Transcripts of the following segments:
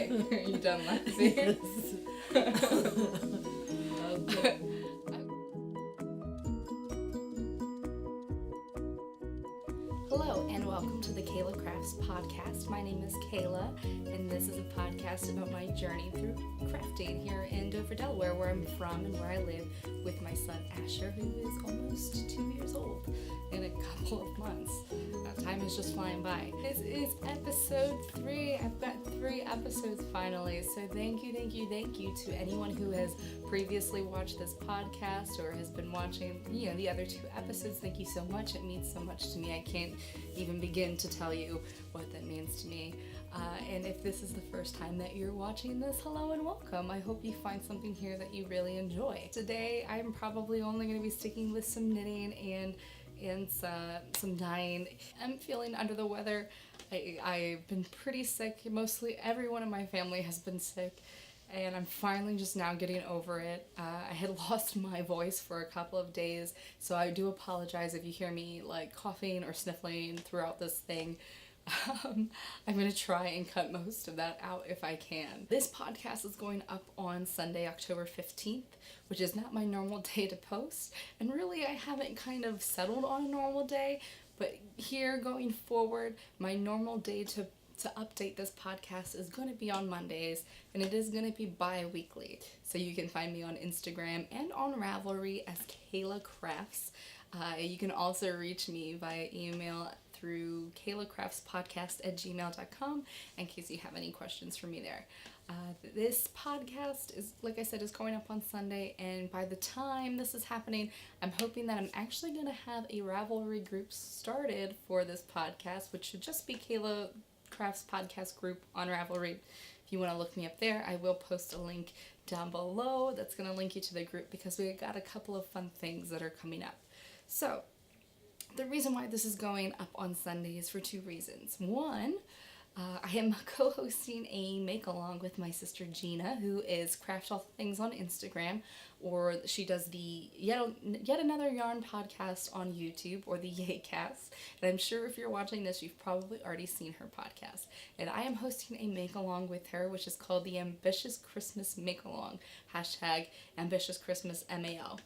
Okay, are you done, Lexi? Okay. Hello and welcome to the Kayla Crafts podcast. My name is Kayla and this is a podcast about my journey through crafting here in Dover, Delaware, where I'm from and where I live with my son Asher, who is almost 2 years old in a couple of months. Time is just flying by. This is episode 3. I've got 3 episodes finally, so thank you to anyone who has previously watched this podcast or has been watching, the other 2 episodes. Thank you so much. It means so much to me. I can't even begin to tell you what that means to me. And if this is the first time that you're watching this, hello and welcome. I hope you find something here that you really enjoy. Today, I'm probably only going to be sticking with some knitting and some dyeing. I'm feeling under the weather. I've been pretty sick. Mostly everyone in my family has been sick, and I'm finally just now getting over it. I had lost my voice for a couple of days, so I do apologize if you hear me like coughing or sniffling throughout this thing. I'm going to try and cut most of that out if I can. This podcast is going up on Sunday, October 15th, which is not my normal day to post. And really, I haven't kind of settled on a normal day, but here going forward, my normal day to update this podcast is going to be on Mondays, and it is going to be bi-weekly. So you can find me on Instagram and on Ravelry as kaylacrafts. You can also reach me via email through kaylacraftspodcast@gmail.com in case you have any questions for me there. This podcast is, like I said, is going up on Sunday, and by the time this is happening, I'm hoping that I'm actually going to have a Ravelry group started for this podcast, which should just be Kayla Crafts Podcast Group on Ravelry. If you want to look me up there, I will post a link down below that's going to link you to the group because we got a couple of fun things that are coming up. So, the reason why this is going up on Sunday is for 2 reasons. One, I am co-hosting a make-along with my sister Gina, who is Craft All Things on Instagram, or she does the Yet Another Yarn podcast on YouTube, or the Yaycast. And I'm sure if you're watching this, you've probably already seen her podcast. And I am hosting a make-along with her, which is called the Ambitious Christmas Make-Along, #AmbitiousChristmasMAL.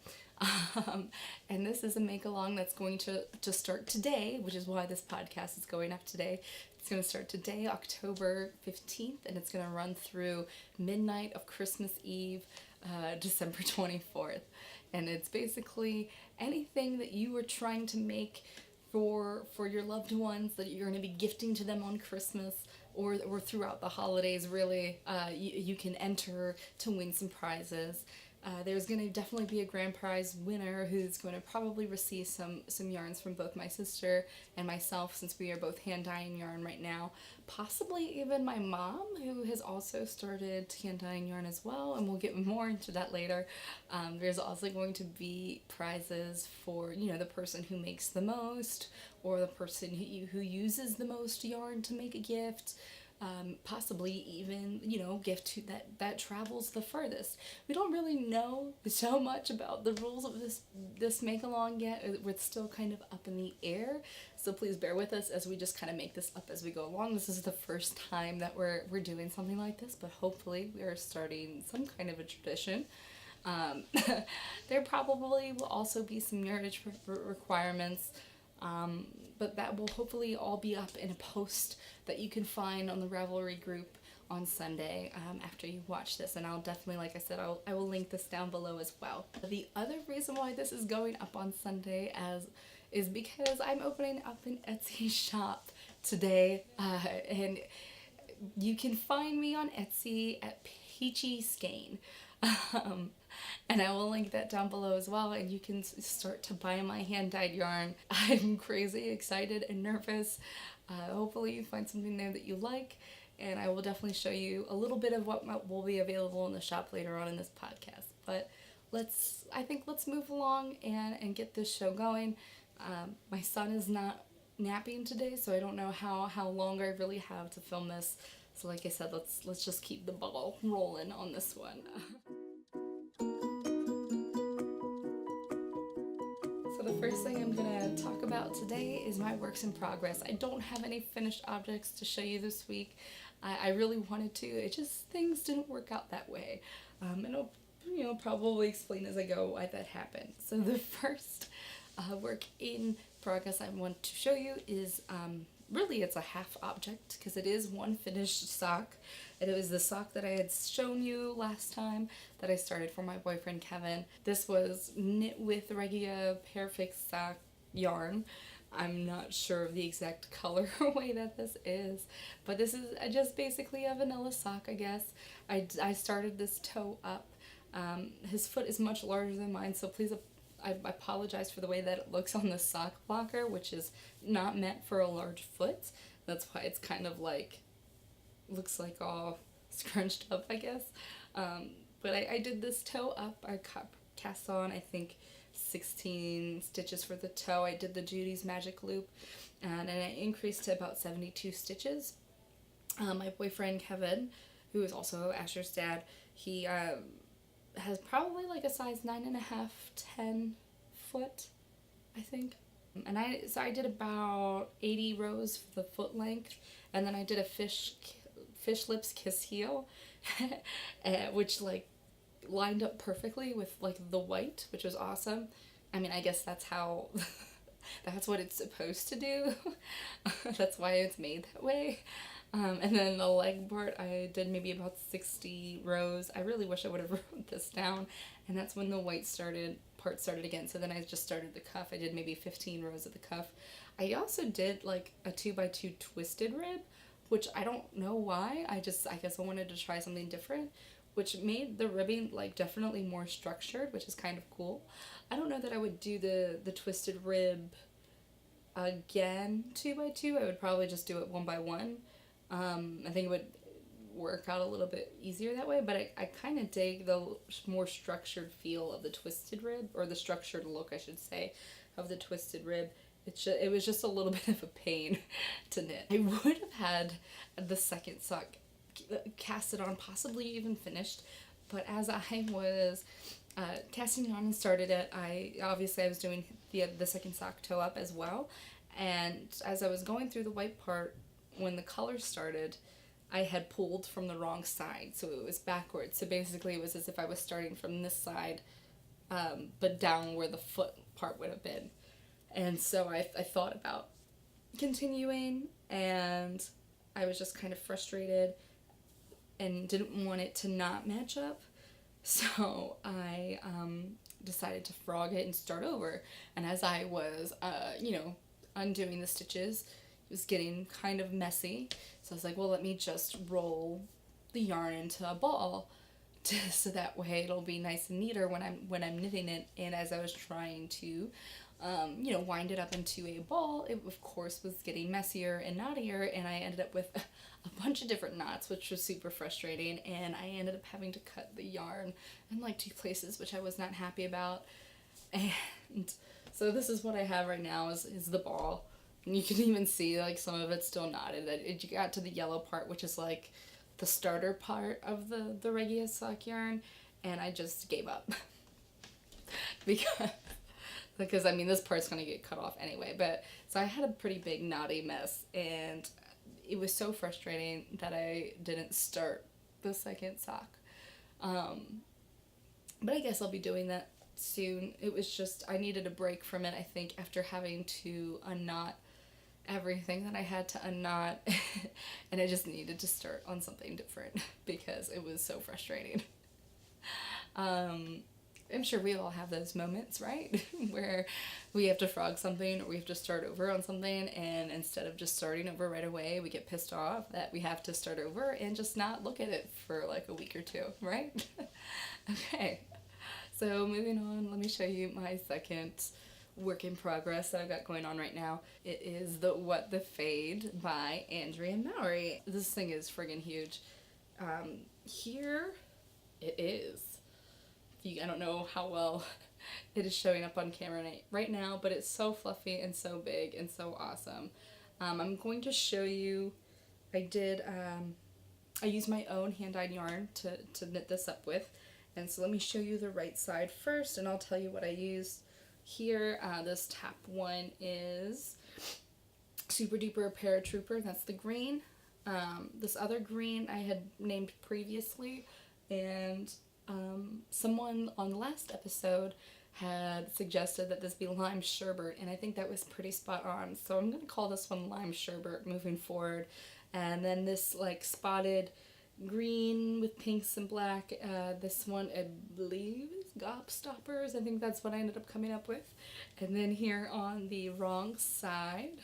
And this is a make-along that's going to start today, which is why this podcast is going up today. It's going to start today, October 15th, and it's going to run through midnight of Christmas Eve, December 24th. And it's basically anything that you were trying to make for your loved ones that you're going to be gifting to them on Christmas or throughout the holidays, really. You can enter to win some prizes. There's going to definitely be a grand prize winner who's going to probably receive some yarns from both my sister and myself, since we are both hand dyeing yarn right now. Possibly even my mom, who has also started hand dyeing yarn as well, and we'll get more into that later. There's also going to be prizes for, the person who makes the most, or the person who uses the most yarn to make a gift. Possibly even, gift that travels the furthest. We don't really know so much about the rules of this make-along yet. It's still kind of up in the air, so please bear with us as we just kind of make this up as we go along. This is the first time that we're doing something like this, but hopefully we are starting some kind of a tradition. There probably will also be some yardage requirements, but that will hopefully all be up in a post that you can find on the Ravelry group on Sunday after you watch this. And I'll definitely, like I said, I will link this down below as well. The other reason why this is going up on Sunday is because I'm opening up an Etsy shop today, and you can find me on Etsy at Peachy Skein. And I will link that down below as well, and you can start to buy my hand-dyed yarn. I'm crazy excited and nervous. Hopefully you find something there that you like, and I will definitely show you a little bit of what will be available in the shop later on in this podcast. But let's move along and get this show going. My son is not napping today, so I don't know how long I really have to film this. So like I said, let's just keep the ball rolling on this one. So the first thing I'm going to talk about today is my works in progress. I don't have any finished objects to show you this week. I really wanted to. It just, things didn't work out that way. And I'll, probably explain as I go why that happened. So the first work in progress I want to show you is, really it's a half object because it is one finished sock. And it was the sock that I had shown you last time that I started for my boyfriend Kevin. This was knit with Regia Perfect sock yarn. I'm not sure of the exact colorway that this is, but this is just basically a vanilla sock, I guess. I started this toe up. His foot is much larger than mine, so please, I apologize for the way that it looks on the sock blocker, which is not meant for a large foot. That's why it's kind of like, looks like all scrunched up, I guess. But I did this toe up. I cast on, I think, 16 stitches for the toe. I did the Judy's Magic Loop, and I increased to about 72 stitches. My boyfriend Kevin, who is also Asher's dad, he has probably like a size 9.5, 10 foot, I think. And I did about 80 rows for the foot length, and then I did a fish lips kiss heel, which like lined up perfectly with like the white, which was awesome. I mean, I guess that's how that's what it's supposed to do. That's why it's made that way. And then the leg part, I did maybe about 60 rows. I really wish I would have wrote this down. And that's when the white part started again. So then I just started the cuff. I did maybe 15 rows of the cuff. I also did like a 2x2 twisted rib, which I don't know why. I guess I wanted to try something different, which made the ribbing like definitely more structured, which is kind of cool. I don't know that I would do the twisted rib again 2x2. I would probably just do it 1x1. I think it would work out a little bit easier that way, but I kind of dig the more structured feel of the twisted rib, or the structured look, I should say, of the twisted rib. It was just a little bit of a pain to knit. I would have had the second sock casted on, possibly even finished, but as I was casting on and started it, I was doing the second sock toe up as well, and as I was going through the white part, when the color started, I had pulled from the wrong side, so it was backwards. So basically it was as if I was starting from this side, but down where the foot part would have been. And so I thought about continuing, and I was just kind of frustrated and didn't want it to not match up. So I decided to frog it and start over. And as I was, undoing the stitches, it was getting kind of messy. So I was like, well, let me just roll the yarn into a ball so that way it'll be nice and neater when I'm knitting it. And as I was trying to wind it up into a ball, it of course was getting messier and knottier, and I ended up with a bunch of different knots, which was super frustrating, and I ended up having to cut the yarn in like 2 places, which I was not happy about. And so this is what I have right now is the ball. And you can even see like some of it's still knotted. You got to the yellow part, which is like the starter part of the Regia sock yarn, and I just gave up. because I mean this part's gonna get cut off anyway. But so I had a pretty big knotty mess, and it was so frustrating that I didn't start the second sock. But I guess I'll be doing that soon. It was just I needed a break from it, I think, after having to unknot everything that I had to unknot, and I just needed to start on something different because it was so frustrating. I'm sure we all have those moments, right? Where we have to frog something, or we have to start over on something, and instead of just starting over right away, we get pissed off that we have to start over and just not look at it for like a week or two, right? Okay, so moving on, let me show you my second work in progress that I've got going on right now. It is the What the Fade by Andrea and Mowy. This thing is friggin' huge. Here it is. I don't know how well it is showing up on camera right now, but it's so fluffy and so big and so awesome. I'm going to show you, I used my own hand-dyed yarn to knit this up with, and so let me show you the right side first, and I'll tell you what I used. Here, this top one is Super Duper Paratrooper, that's the green. This other green I had named previously, and someone on the last episode had suggested that this be lime sherbet, and I think that was pretty spot on. So I'm going to call this one lime sherbet moving forward. And then this like spotted green with pinks and black, this one I believe is Gobstoppers. I think that's what I ended up coming up with. And then here on the wrong side,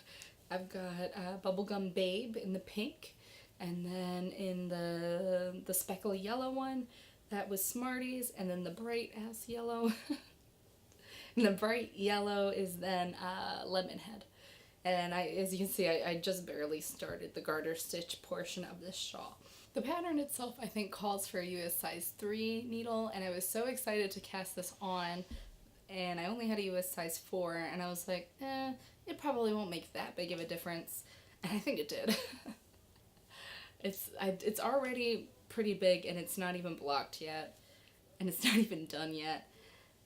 I've got Bubblegum Babe in the pink. And then in the speckle yellow one, that was Smarties. And then the bright ass yellow. And the bright yellow is then Lemonhead. And as you can see, I just barely started the garter stitch portion of this shawl. The pattern itself, I think, calls for a US size 3 needle, and I was so excited to cast this on, and I only had a US size 4, and I was like, it probably won't make that big of a difference, and I think it did. It's already pretty big, and it's not even blocked yet, and it's not even done yet.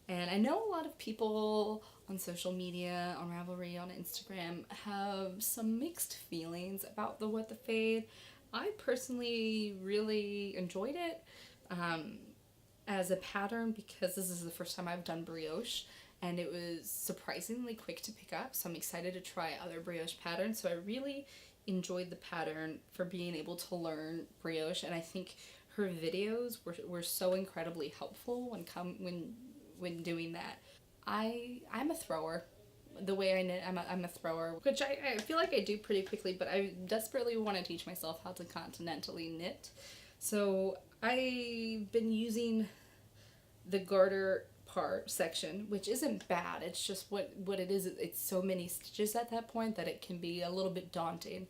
And I know a lot of people on social media, on Ravelry, on Instagram, have some mixed feelings about the What the Fade. I personally really enjoyed it as a pattern because this is the first time I've done brioche, and it was surprisingly quick to pick up, so I'm excited to try other brioche patterns. So I really enjoyed the pattern for being able to learn brioche, and I think her videos were so incredibly helpful when doing that. I'm a thrower. The way I knit, I'm a thrower, which I feel like I do pretty quickly, but I desperately want to teach myself how to continentally knit. So I've been using the garter part section, which isn't bad. It's just what it is. It's so many stitches at that point that it can be a little bit daunting.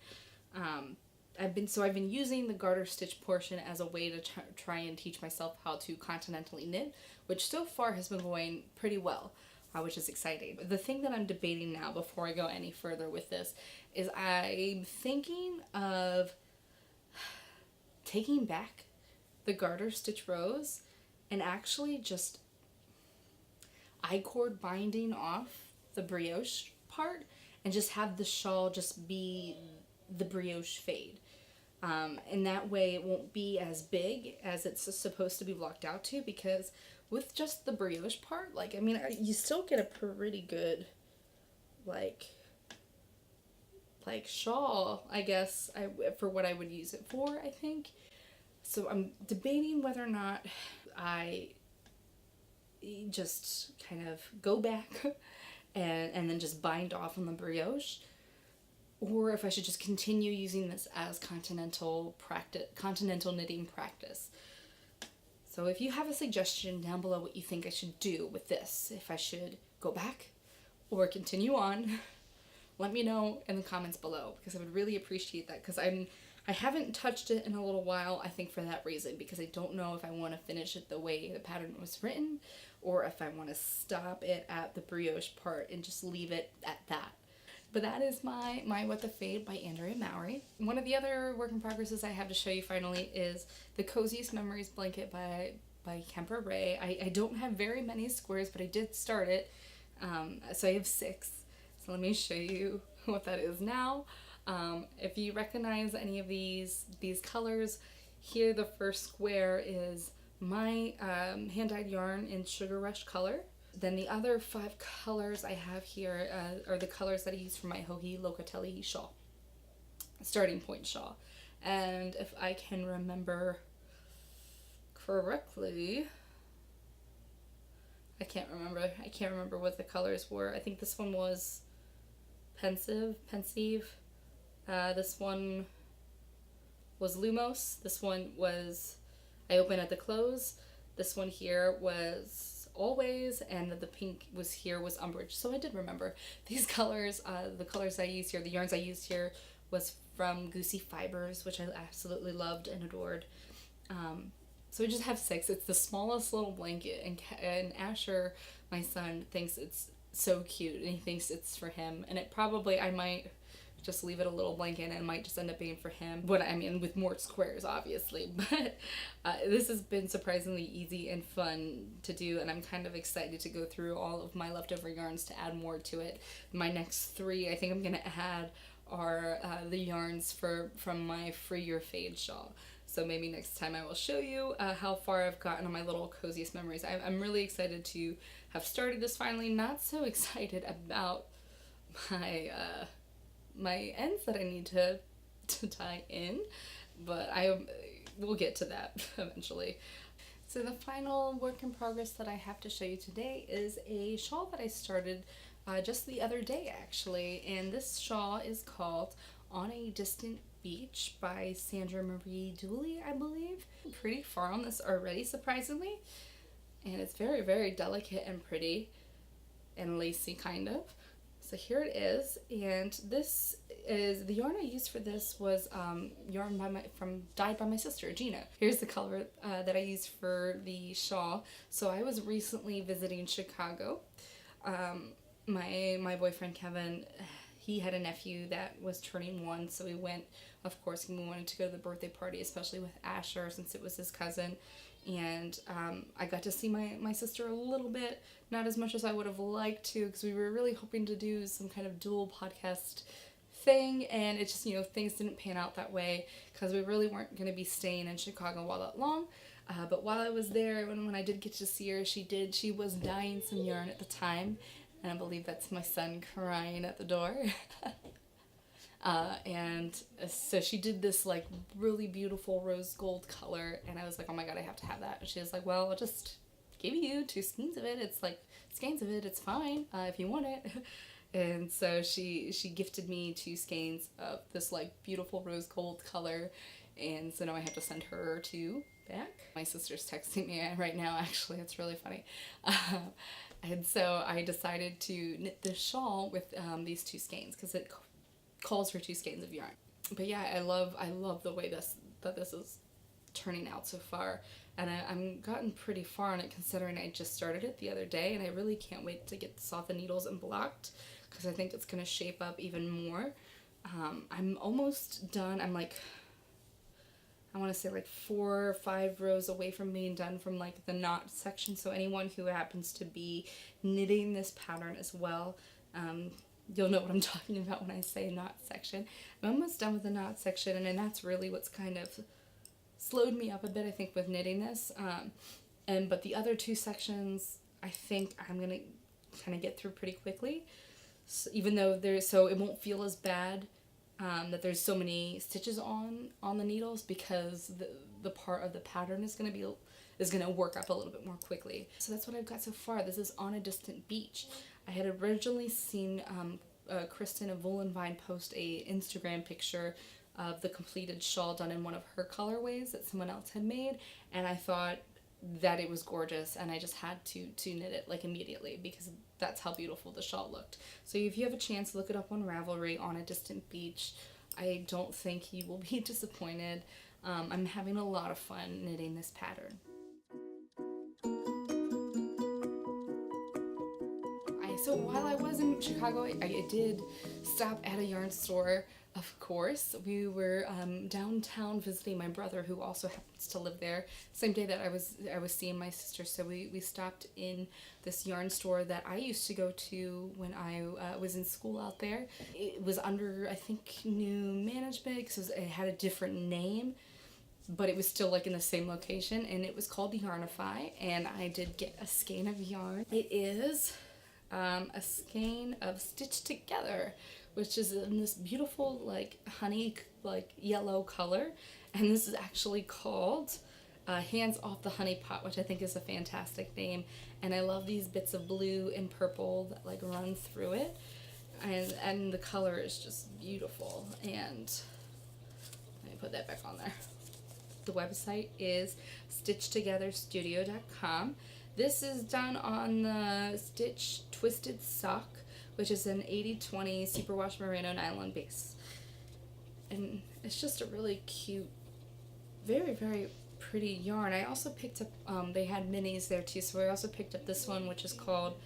I've been using the garter stitch portion as a way to try and teach myself how to continentally knit, which so far has been going pretty well, which is exciting. The thing that I'm debating now before I go any further with this is I'm thinking of taking back the garter stitch rows and actually just I-cord binding off the brioche part and just have the shawl just be the brioche fade. And that way it won't be as big as it's supposed to be blocked out to, because with just the brioche part, like, I mean, you still get a pretty good, like shawl, I guess, for what I would use it for, I think. So I'm debating whether or not I just kind of go back and then just bind off on the brioche, or if I should just continue using this as continental knitting practice. So if you have a suggestion down below what you think I should do with this, if I should go back or continue on, let me know in the comments below, because I would really appreciate that, because I haven't touched it in a little while, I think for that reason, because I don't know if I want to finish it the way the pattern was written, or if I want to stop it at the brioche part and just leave it at that. But that is my What the Fade by Andrea Mowy. One of the other work in progresses I have to show you finally is the Coziest Memories blanket by Kemper Ray. I don't have very many squares, but I did start it. So I have 6. So let me show you what that is now. If you recognize any of these colors, here the first square is my hand-dyed yarn in Sugar Rush color. Then the other 5 colors I have here are the colors that I use for my Hoagie Locatelli shawl, starting point shawl. And if I can remember correctly, I can't remember what the colors were. I think this one was pensive. This one was Lumos. This one was I Open at the Close. This one here was Always, and the pink was Umbrage. So I did remember these colors. The colors I used here, the yarns I used here, was from Goosey Fibers, which I absolutely loved and adored. So I just have 6. It's the smallest little blanket, and Asher, my son, thinks it's so cute, and he thinks it's for him. And I might just leave it a little blanket, and it might just end up being for him. With more squares, obviously. But this has been surprisingly easy and fun to do, and I'm kind of excited to go through all of my leftover yarns to add more to it. My next 3 I think I'm going to add are the yarns from my Free Your Fade shawl. So maybe next time I will show you how far I've gotten on my little Coziest memories. I'm really excited to have started this finally. Not so excited about my my ends that I need to tie in, but we'll get to that eventually. So the final work in progress that I have to show you today is a shawl that I started just the other day actually, and this shawl is called On a Distant Beach by Sandra Dooley, I believe. I'm pretty far on this already, surprisingly, and it's very, very delicate and pretty and lacy kind of. So here it is, and this is the yarn I used for this was yarn dyed by my sister Gina. Here's the color that I used for the shawl. So I was recently visiting Chicago. My boyfriend Kevin, he had a nephew that was turning 1, so we went. Of course, we wanted to go to the birthday party, especially with Asher since it was his cousin. And I got to see my sister a little bit, not as much as I would have liked to, because we were really hoping to do some kind of dual podcast thing, and it just, things didn't pan out that way, because we really weren't going to be staying in Chicago all that long. But while I was there, when I did get to see her, she was dyeing some yarn at the time, and I believe that's my son crying at the door. And so she did this like really beautiful rose gold color, and I was like, oh my god, I have to have that. And she was like, well, I'll just give you 2 skeins of it. It's like skeins of it. It's fine if you want it. And so she gifted me 2 skeins of this like beautiful rose gold color, and so now I have to send her 2 back. My sister's texting me right now. Actually, it's really funny. And so I decided to knit this shawl with these 2 skeins because it calls for 2 skeins of yarn. But yeah, I love the way this is turning out so far, and I'm gotten pretty far on it considering I just started it the other day, and I really can't wait to get this off the needles and blocked because I think it's gonna shape up even more. I'm almost done. I'm like, I want to say like 4 or 5 rows away from being done from like the knot section. So anyone who happens to be knitting this pattern as well, you'll know what I'm talking about when I say knot section. I'm almost done with the knot section, and that's really what's kind of slowed me up a bit, I think, with knitting this. But the other 2 sections, I think I'm gonna kind of get through pretty quickly. So even though it won't feel as bad that there's so many stitches on the needles, because the part of the pattern is gonna work up a little bit more quickly. So that's what I've got so far. This is On a Distant Beach. I had originally seen Kristen of Vine post a Instagram picture of the completed shawl done in one of her colorways that someone else had made, and I thought that it was gorgeous, and I just had to knit it like immediately because that's how beautiful the shawl looked. So if you have a chance, look it up on Ravelry, On a Distant Beach. I don't think you will be disappointed. I'm having a lot of fun knitting this pattern. So while I was in Chicago, I did stop at a yarn store, of course. We were downtown visiting my brother, who also happens to live there. Same day that I was seeing my sister, so we stopped in this yarn store that I used to go to when I was in school out there. It was under, I think, new management because it had a different name, but it was still like in the same location, and it was called Yarnify, and I did get a skein of yarn. It is a skein of Stitched Together, which is in this beautiful like honey like yellow color, and this is actually called Hands Off The Honeypot, which I think is a fantastic name, and I love these bits of blue and purple that like run through it, and the color is just beautiful. And let me put that back on there. The website is stitchtogetherstudio.com. This is done on the Stitch Twisted Sock, which is an 80/20 superwash merino nylon base. And it's just a really cute, very, very pretty yarn. I also picked up, they had minis there too, so I also picked up this one, which is called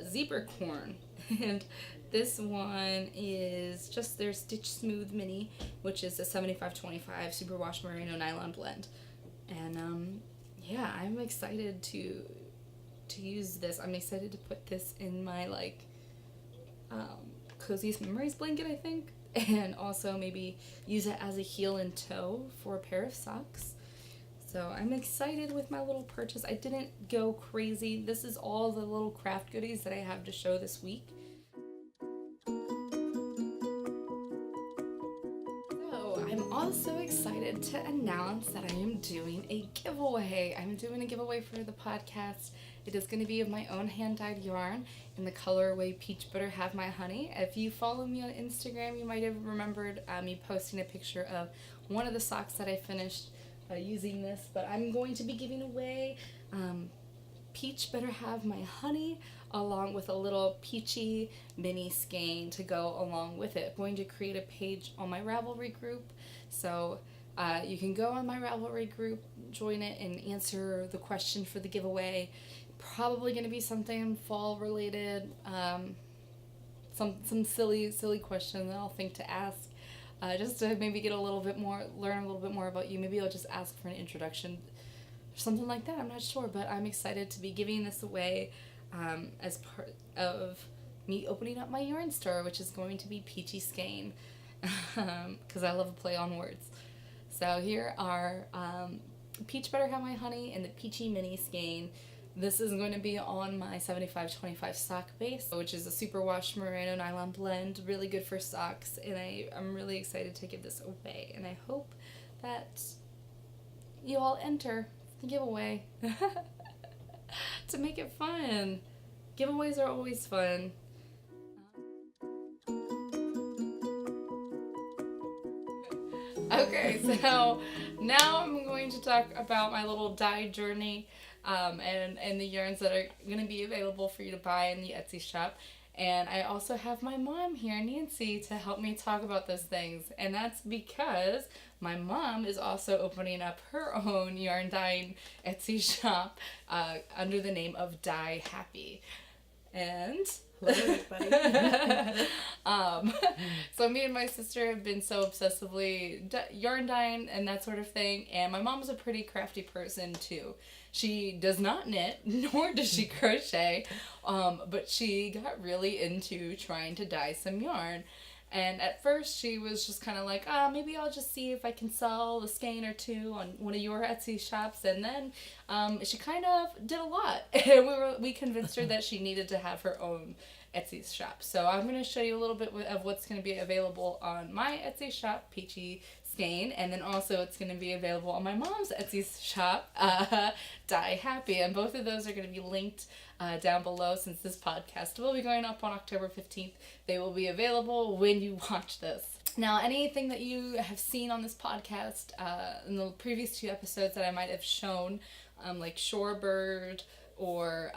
Zebra Corn. And this one is just their Stitch Smooth Mini, which is a 75/25 superwash merino nylon blend. And yeah, I'm excited to use this. I'm excited to put this in my like Coziest Memories blanket, I think. and also maybe use it as a heel and toe for a pair of socks. So I'm excited with my little purchase. I didn't go crazy. This is all the little craft goodies that I have to show this week. So I'm also excited to announce that I am doing a giveaway. I'm doing a giveaway for the podcast. It is going to be of my own hand-dyed yarn in the colorway Peach Butter Have My Honey. If you follow me on Instagram, you might have remembered me posting a picture of one of the socks that I finished using this, but I'm going to be giving away Peach Better Have My Honey along with a little Peachy mini skein to go along with it. I'm going to create a page on my Ravelry group, so you can go on my Ravelry group, join it, and answer the question for the giveaway. Probably going to be something fall related, some silly question that I'll think to ask. Just to maybe get a little bit more, learn a little bit more about you. Maybe I'll just ask for an introduction or something like that. I'm not sure, but I'm excited to be giving this away as part of me opening up my yarn store, which is going to be Peachy Skein, because I love a play on words. So here are Peach Butter Have My Honey and the Peachy Mini Skein. This is going to be on my 75-25 sock base, which is a superwash merino nylon blend, really good for socks, and I'm really excited to give this away, and I hope that you all enter the giveaway to make it fun. Giveaways are always fun. Okay, so now I'm going to talk about my little dye journey. And the yarns that are going to be available for you to buy in the Etsy shop. And I also have my mom here, Nancy, to help me talk about those things. And that's because my mom is also opening up her own yarn dyeing Etsy shop under the name of Dye Happy. And hello, everybody. So me and my sister have been so obsessively yarn dyeing and that sort of thing. And my mom's a pretty crafty person too. She does not knit, nor does she crochet, but she got really into trying to dye some yarn. And at first she was just kind of like, maybe I'll just see if I can sell a skein or two on one of your Etsy shops. And then she kind of did a lot. And we convinced her that she needed to have her own Etsy shop. So I'm going to show you a little bit of what's going to be available on my Etsy shop, Peachy Skein, and then also it's going to be available on my mom's Etsy shop, Dye Happy, and both of those are going to be linked down below. Since this podcast will be going up on October 15th, they will be available when you watch this. Now, anything that you have seen on this podcast in the previous 2 episodes that I might have shown, like Shorebird or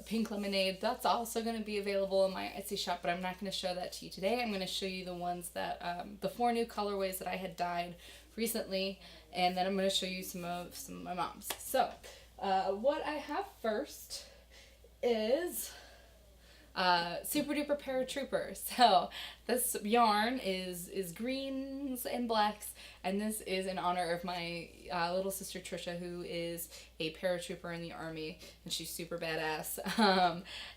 Pink Lemonade, that's also going to be available in my Etsy shop, but I'm not going to show that to you today. I'm going to show you the ones that, the 4 new colorways that I had dyed recently, and then I'm going to show you some of my mom's. So, what I have first is Super Duper Paratrooper. So this yarn is greens and blacks, and this is in honor of my little sister Trisha, who is a paratrooper in the Army, and she's super badass.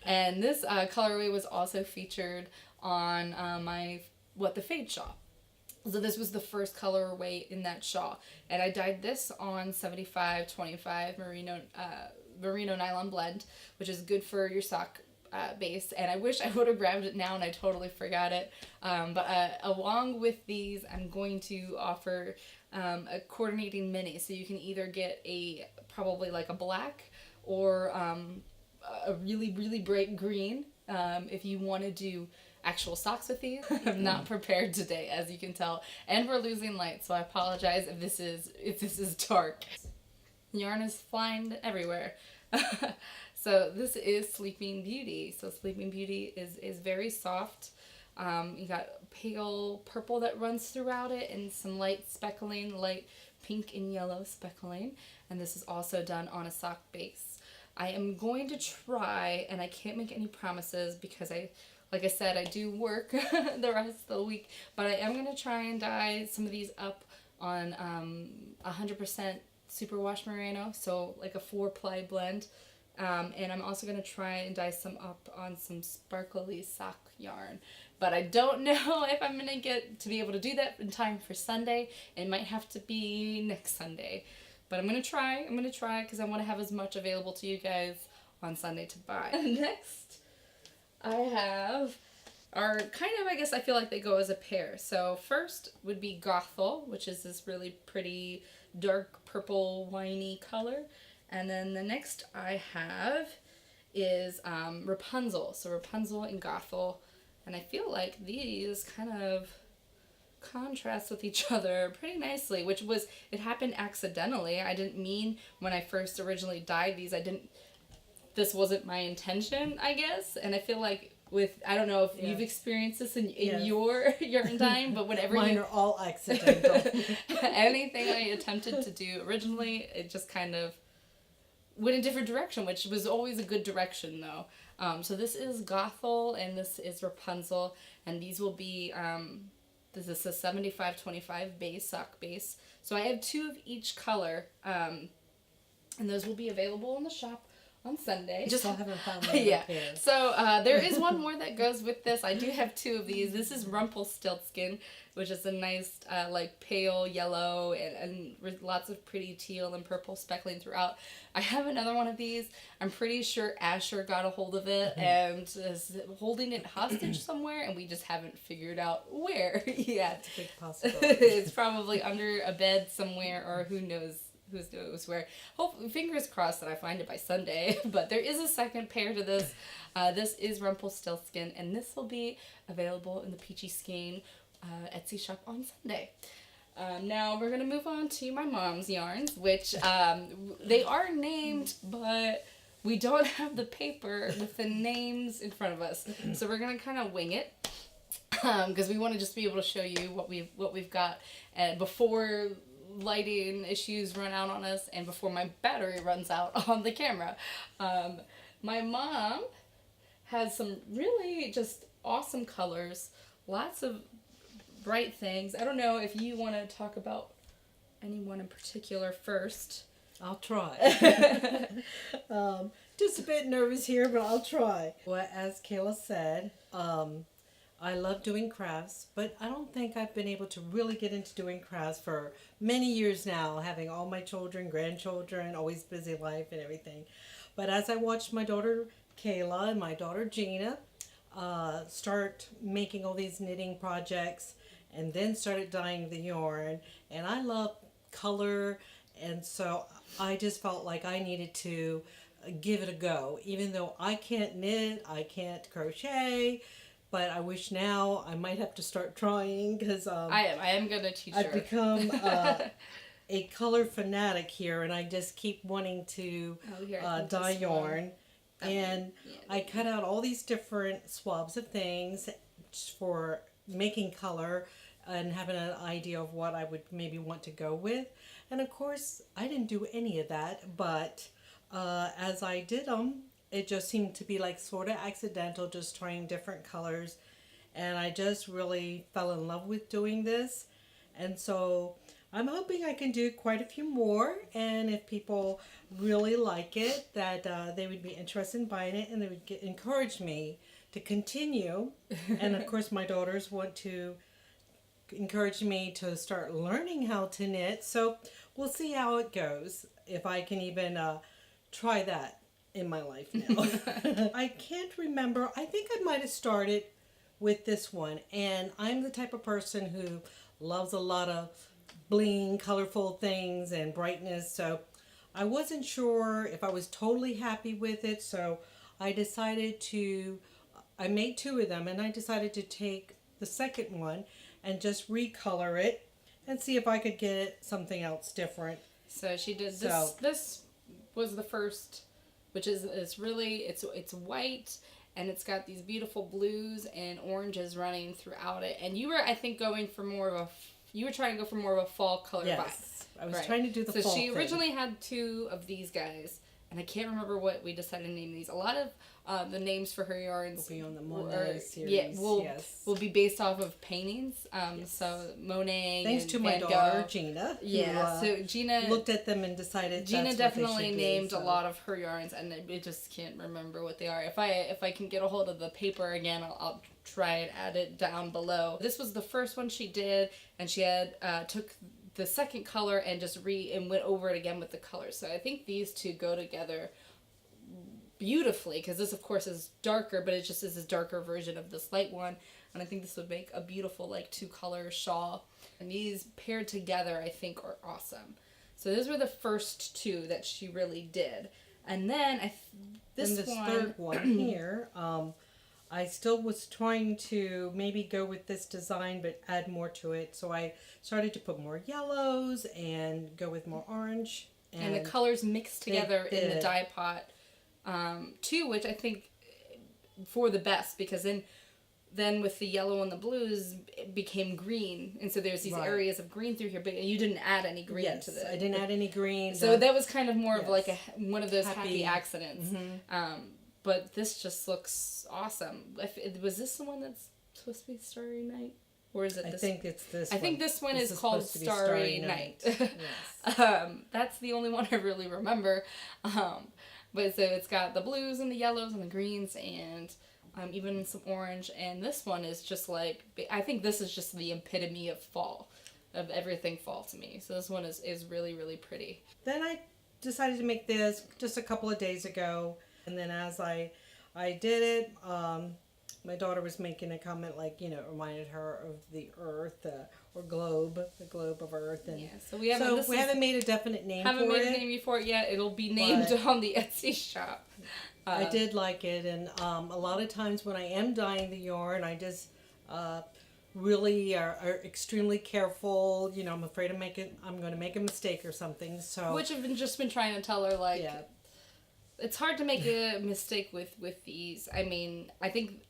And this colorway was also featured on my What the Fade shawl. So this was the first colorway in that shawl, and I dyed this on 75-25 merino nylon blend, which is good for your sock base, and I wish I would have grabbed it now and I totally forgot it, but along with these I'm going to offer a coordinating mini, so you can either get probably like a black or a really bright green if you want to do actual socks with these. I'm not prepared today, as you can tell, and we're losing light, so I apologize if this is dark. Yarn is flying everywhere. So this is Sleeping Beauty. So Sleeping Beauty is very soft. You got pale purple that runs throughout it and some light speckling, light pink and yellow speckling. And this is also done on a sock base. I am going to try, and I can't make any promises because like I said, I do work the rest of the week, but I am going to try and dye some of these up on 100% superwash merino, so like a 4-ply blend. And I'm also going to try and dye some up on some sparkly sock yarn. But I don't know if I'm going to get to be able to do that in time for Sunday. It might have to be next Sunday. But I'm going to try. I'm going to try because I want to have as much available to you guys on Sunday to buy. Next, I have are kind of, I guess I feel like they go as a pair. So first would be Gothel, which is this really pretty dark purple winey color. And then the next I have is Rapunzel. So Rapunzel and Gothel. And I feel like these kind of contrast with each other pretty nicely, which was, it happened accidentally. I didn't mean when I first originally dyed these, this wasn't my intention, I guess. And I feel like I don't know if you've experienced this in your yarn dyeing, but whenever Mine are all accidental. Anything I attempted to do originally, it just kind of went a different direction, which was always a good direction though. So this is Gothel and this is Rapunzel, and these will be, this is a 75-25 base, sock base. So I have 2 of each color, and those will be available in the shop on Sunday. Just haven't found them. Yeah. So there is one more that goes with this. I do have 2 of these. This is Rumpelstiltskin, which is a nice like pale yellow and with lots of pretty teal and purple speckling throughout. I have another one of these. I'm pretty sure Asher got a hold of it and is holding it hostage somewhere, and we just haven't figured out where yet. It's a big possibility. It's probably under a bed somewhere, or who knows where. Hopefully, fingers crossed that I find it by Sunday. But there is a second pair to this. This is Rumpelstiltskin, and this will be available in the Peachy Skein Etsy shop on Sunday. Now we're gonna move on to my mom's yarns, which they are named, but we don't have the paper with the names in front of us, so we're gonna kind of wing it because we want to just be able to show you what we've got before lighting issues run out on us and before my battery runs out on the camera. My mom has some really just awesome colors, lots of bright things. I don't know if you want to talk about anyone in particular first. I'll try. Just a bit nervous here, but I'll try. Well, as Kayla said, I love doing crafts, but I don't think I've been able to really get into doing crafts for many years now, having all my children, grandchildren, always busy life and everything. But as I watched my daughter Kayla and my daughter Gina start making all these knitting projects and then started dyeing the yarn, and I love color, and so I just felt like I needed to give it a go. Even though I can't knit, I can't crochet, but I wish now I might have to start trying because I am going to teach her. I've become a color fanatic here, and I just keep wanting to dye yarn. And I cut out all these different swabs of things for making color and having an idea of what I would maybe want to go with. And of course, I didn't do any of that, but as I did them, it just seemed to be like sort of accidental, just trying different colors. And I just really fell in love with doing this. And so I'm hoping I can do quite a few more. And if people really like it, that they would be interested in buying it, and they would encourage me to continue. And of course, my daughters want to encourage me to start learning how to knit. So we'll see how it goes, if I can even try that in my life now. I can't remember. I think I might have started with this one, and I'm the type of person who loves a lot of bling, colorful things and brightness, so I wasn't sure if I was totally happy with it, so I made 2 of them, and I decided to take the second one and just recolor it and see if I could get something else different. So she did this. This was the first, which is it's white, and it's got these beautiful blues and oranges running throughout it. And you were, I think, going for more of trying to go for more of a fall color vibe. I was trying to do the fall So she thing. originally had 2 of these guys, and I can't remember what we decided to name these. A lot of the names for her yarns will be on the Monet series. Will be based off of paintings. So Monet. Thanks to my daughter Gina. Yeah. So Gina looked at them and decided. Gina definitely named a lot of her yarns, and I just can't remember what they are. If I can get a hold of the paper again, I'll try and add it down below. This was the first one she did, and she had took the second color and just went over it again with the colors. So I think these two go together beautifully, because this of course is darker, but it just is a darker version of this light one, and I think this would make a beautiful like 2-color shawl, and these paired together I think are awesome. So those were the first two that she really did, and then this third one here, I still was trying to maybe go with this design but add more to it, so I started to put more yellows and go with more orange, and the colors mixed together in the dye pot too, which I think for the best, because then with the yellow and the blues it became green, and so there's these areas of green through here, but you didn't add any green to this. I didn't add any green. So that was kind of more of like one of those happy accidents. But this just looks awesome. Was this the one that's supposed to be Starry Night? Or is it this? I think it's this one. I think this one is called Starry Night. Yes. That's the only one I really remember. But so it's got the blues and the yellows and the greens and even some orange. And this one is just like, I think this is just the epitome of fall, of everything fall to me. So this one is really, really pretty. Then I decided to make this just a couple of days ago. And then as I did it, my daughter was making a comment like, it reminded her of the Earth or globe, the globe of Earth. And so we haven't made a definite name for it. Haven't made a name for it yet. It'll be named on the Etsy shop. I did like it, and a lot of times when I am dyeing the yarn, I just really are extremely careful. I'm afraid I'm going to make a mistake or something. So which I've just been trying to tell her, like, it's hard to make a mistake with these. I mean, I think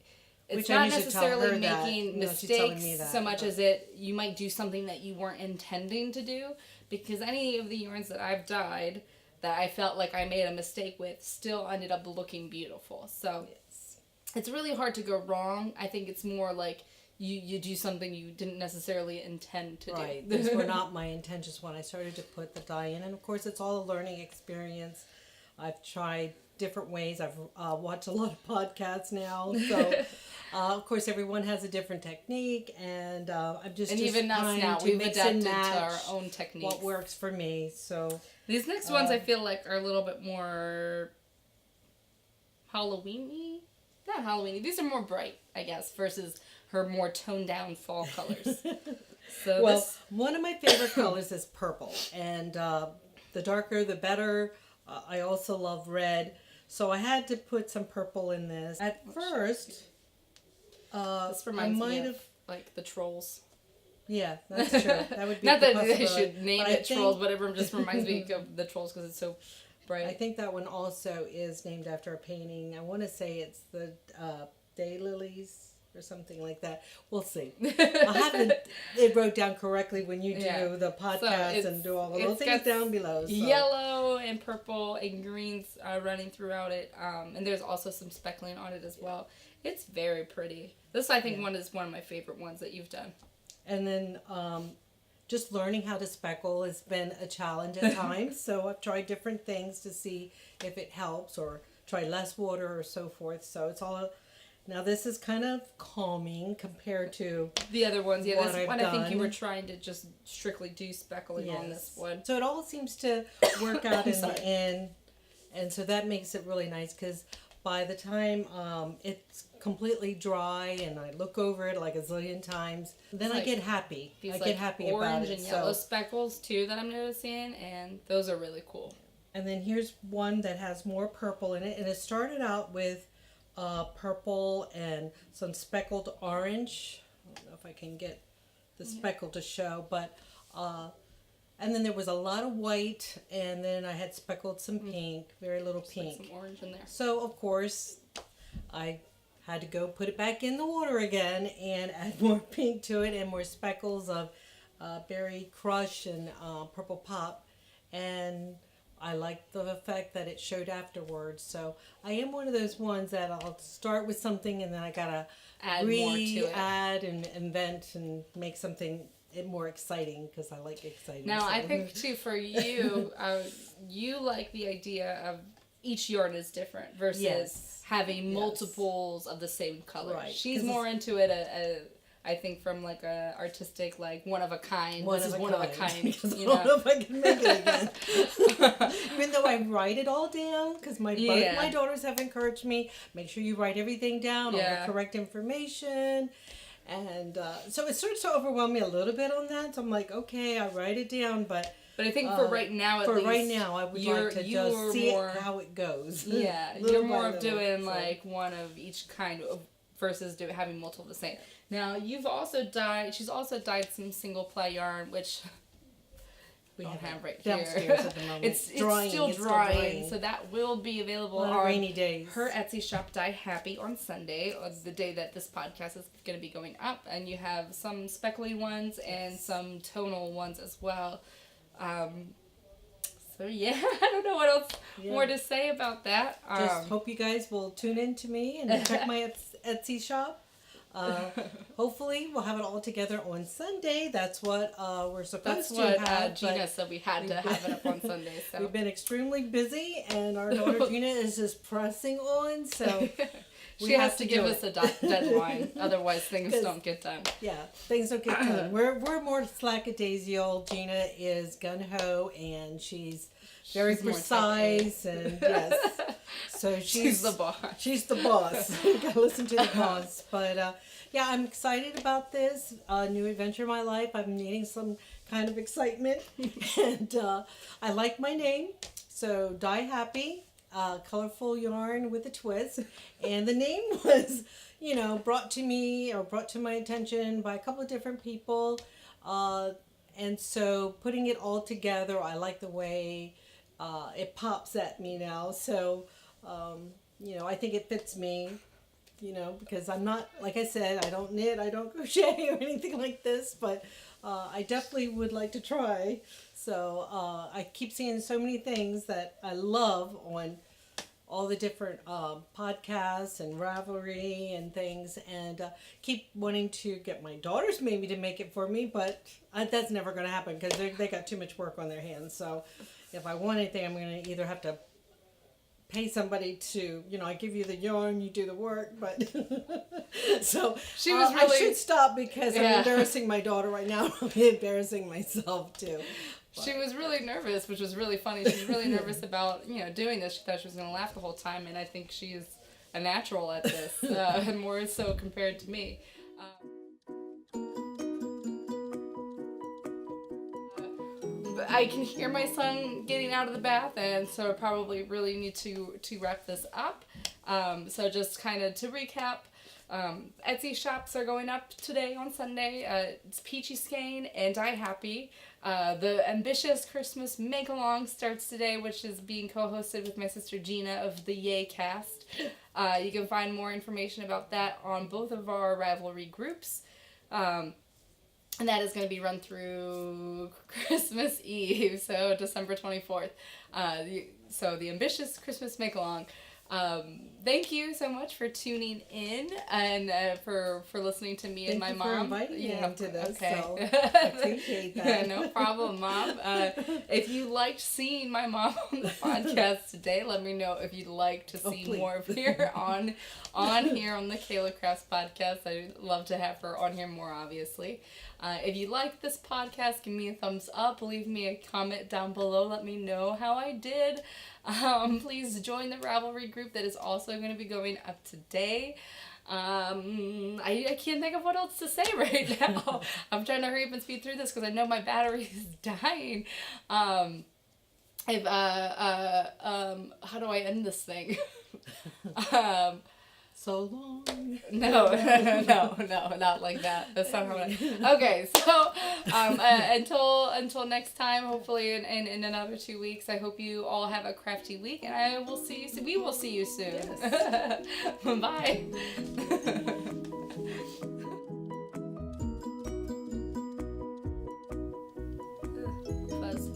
it's not necessarily making mistakes so much as you might do something that you weren't intending to do, because any of the yarns that I've dyed that I felt like I made a mistake with still ended up looking beautiful. So it's really hard to go wrong. I think it's more like you do something you didn't necessarily intend to do. Right. These were not my intentions when I started to put the dye in, and of course it's all a learning experience. I've tried different ways. I've watched a lot of podcasts now, so of course everyone has a different technique, and I'm just even us now we've adapted to our own techniques. What works for me. So these next ones I feel like are a little bit more Halloween-y. Not Halloween-y. These are more bright, I guess, versus her more toned down fall colors. So one of my favorite colors is purple, and the darker the better. I also love red, so I had to put some purple in this. At first, this reminds me of like the Trolls. Yeah, that's true. That would be not that they should name it Trolls, but it just reminds me of the Trolls because it's so bright. I think that one also is named after a painting. I want to say it's the Daylilies or something like that. We'll see. I haven't it wrote down correctly when you do the podcast and do all the little things down below. So. Yellow and purple and greens running throughout it. And there's also some speckling on it as well. It's very pretty. This, I think, one is one of my favorite ones that you've done. And then just learning how to speckle has been a challenge at times. So I've tried different things to see if it helps, or try less water or so forth. So it's all... Now this is kind of calming compared to the other ones. Yeah, this one I think you were trying to just strictly do speckling on this one. So it all seems to work out in the end, and so that makes it really nice, because by the time it's completely dry and I look over it like a zillion times, then I get happy. I get happy about it. Orange and yellow speckles too that I'm noticing, and those are really cool. And then here's one that has more purple in it, and it started out with purple and some speckled orange. I don't know if I can get the speckle to show, but and then there was a lot of white, and then I had speckled some pink, very little pink. Like some orange in there. So of course I had to go put it back in the water again and add more pink to it and more speckles of berry crush and purple pop, and I like the fact that it showed afterwards. So I am one of those ones that I'll start with something and then I gotta add more to it. Add and invent and make something more exciting because I like exciting. Now, I think too for you, you like the idea of each yarn is different versus having multiples of the same color. Right. She's more into it. I think from like a artistic, like one of a kind. One of a kind. You know? I don't know if I can make it again. Even though I write it all down, because both my daughters have encouraged me, make sure you write everything down, all the correct information. And so it starts to overwhelm me a little bit on that. So I'm like, okay, I write it down, but I think for right now, at least, right now, I would like to just see how it goes. Yeah, you're more of doing like one of each kind versus having multiple of the same. Now, you've also dyed, she's also dyed some single ply yarn, which we don't have right downstairs here. At the moment. It's still drying, so that will be available on rainy days. Her Etsy shop, Die Happy, on Sunday, or the day that this podcast is going to be going up, and you have some speckly ones and some tonal ones as well. So yeah, I don't know what else more to say about that. Just hope you guys will tune in to me and check my Etsy shop. Hopefully we'll have it all together on Sunday. That's what we're supposed to have. Gina said we had to have it up on Sunday. So we've been extremely busy, and our daughter Gina is just pressing on. So she has to give us a deadline, otherwise things don't get done. Yeah, things don't get done. We're more slackadaisical. Gina is gun ho, and she's very precise, and so she's the boss. She's the boss. You gotta listen to the boss. But yeah, I'm excited about this new adventure in my life. I'm needing some kind of excitement, and I like my name. So Die Happy, colorful yarn with a twist, and the name was, brought to my attention by a couple of different people, and so putting it all together, I like the way it pops at me now. So, I think it fits me, because I'm not, like I said, I don't knit, I don't crochet or anything like this, but I definitely would like to try. So I keep seeing so many things that I love on all the different podcasts and Ravelry and things, and keep wanting to get my daughters maybe to make it for me, but that's never going to happen because they got too much work on their hands. So if I want anything, I'm going to either have to pay somebody to, I give you the yarn, you do the work, but so she was really, I should stop because I'm embarrassing my daughter right now. I'm embarrassing myself too. But she was really nervous, which was really funny. She was really nervous about, doing this. She thought she was going to laugh the whole time, and I think she's a natural at this, and more so compared to me. I can hear my son getting out of the bath, and so I probably really need to wrap this up. So just kind of to recap, Etsy shops are going up today on Sunday. It's Peachy, Skein, and Die Happy. The Ambitious Christmas Make-Along starts today, which is being co-hosted with my sister Gina of the Yay Cast. You can find more information about that on both of our Ravelry groups. And that is going to be run through Christmas Eve, so December 24th. So the Ambitious Christmas Make-Along. Thank you so much for tuning in and for listening to me and my mom. Thank you for inviting me into this. Okay. So I appreciate that. No problem, Mom. If you liked seeing my mom on the podcast today, let me know if you'd like to see more of her on here on the Kayla Crafts podcast. I'd love to have her on here more, obviously. If you like this podcast, give me a thumbs up. Leave me a comment down below. Let me know how I did. Please join the Ravelry group that is also going to be going up today. I can't think of what else to say right now. I'm trying to hurry up and speed through this because I know my battery is dying. How do I end this thing? So long. No, not like that. That's not how okay, so until next time, hopefully in another 2 weeks, I hope you all have a crafty week, and we will see you soon. Yes. Bye. Fuzz.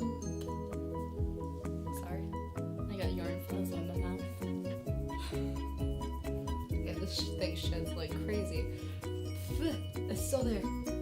Sorry. this thing sheds like crazy. It's still there.